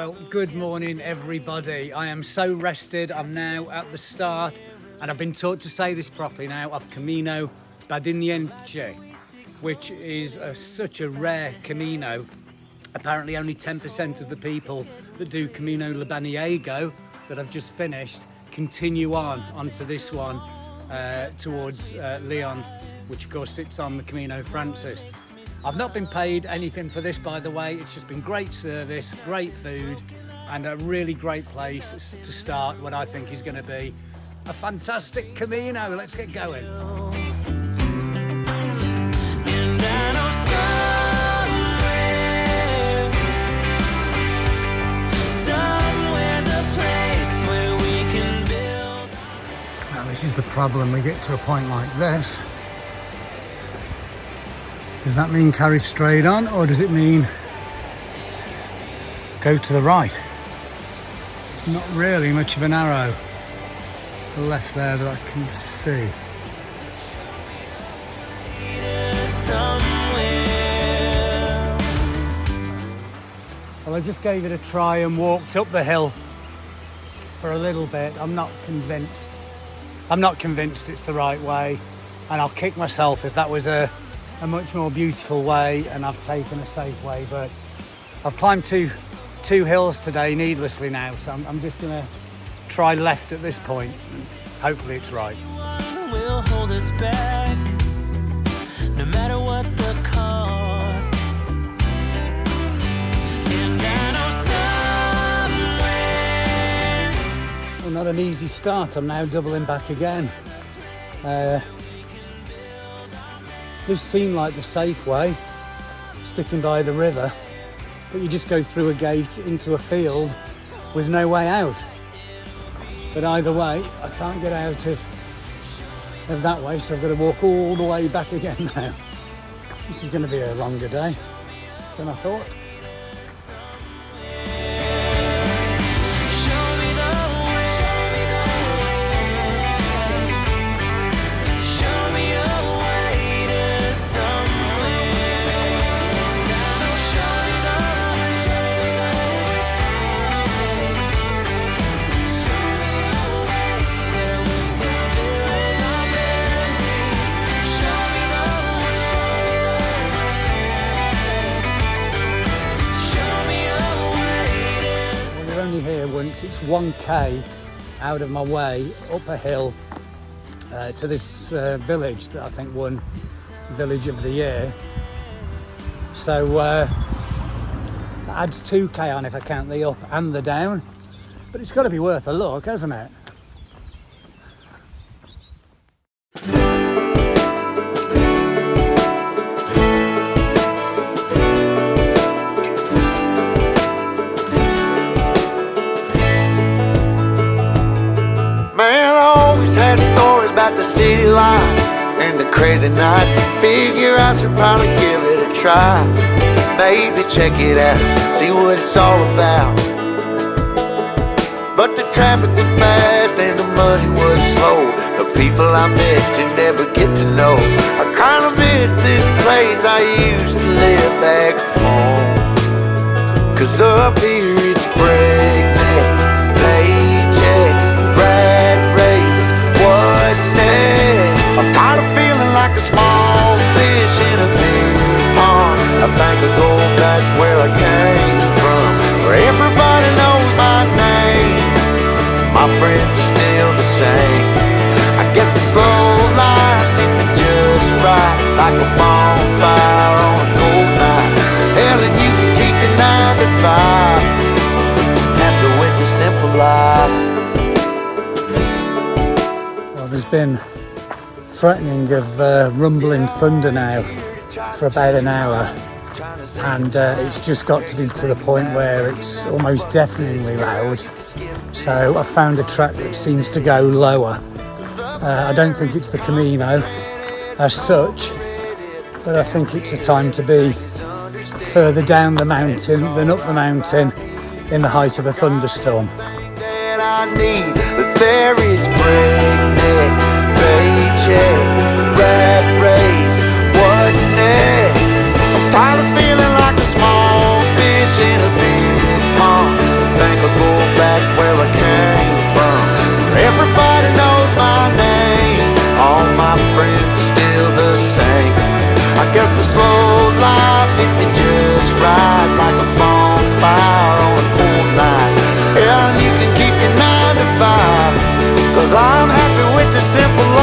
Well, good morning everybody. I am so rested. I'm now at the start, and I've been taught to say this properly now, of Camino Vadinience, which is such a rare Camino. Apparently only 10% of the people that do Camino Lebaniego that I've just finished continue onto this one towards Leon, which of course sits on the Camino Francis. I've not been paid anything for this, by the way. It's just been great service, great food, and a really great place to start what I think is going to be a fantastic Camino. Let's get going. Now, this is the problem. We get to a point like this. Does that mean carry straight on, or does it mean go to the right? It's not really much of an arrow left there that I can see. Well, I just gave it a try and walked up the hill for a little bit. I'm not convinced it's the right way, and I'll kick myself if that was a much more beautiful way and I've taken a safe way. But I've climbed two hills today needlessly now, so I'm just gonna try left at this point. Hopefully it's right. Will hold us back, no matter what the cost. And I know somewhere. Well, not an easy start. I'm now doubling back again. This seemed like the safe way, sticking by the river, but you just go through a gate into a field with no way out. But either way, I can't get out of that way, so I've got to walk all the way back again now. This is going to be a longer day than I thought. Here once it's 1k out of my way up a hill to this village that I think won Village of the Year, so that adds 2k on if I count the up and the down, but it's got to be worth a look, hasn't it? About the city life and the crazy nights. Figure I should probably give it a try. Maybe check it out, see what it's all about. But the traffic was fast and the money was slow. The people I met you never get to know. I kinda miss this place I used to live back home. Cause up here it's breakneck, paycheck, rat race. What's next? I'm tired of feeling like a small fish in a big pond. I think I'll go back where I came from, where everybody knows my name. My friends are still the same. I guess the slow life hit me just right, like a bonfire on a cold night. Hell, and you can keep your 9 to 5. Happy with the simple life. There's been threatening of rumbling thunder now for about an hour, and it's just got to be to the point where it's almost deafeningly loud. So I found a track that seems to go lower. I don't think it's the Camino as such, but I think it's a time to be further down the mountain than up the mountain in the height of a thunderstorm. But there is breakneck, paycheck, rat race. What's next? I'm tired of feeling like a small fish in a big pond. the same. I guess the slow life hit me just right, like a bonfire on a cool night. Yeah, you can keep your 9 to 5, 'cause I'm happy with the simple life.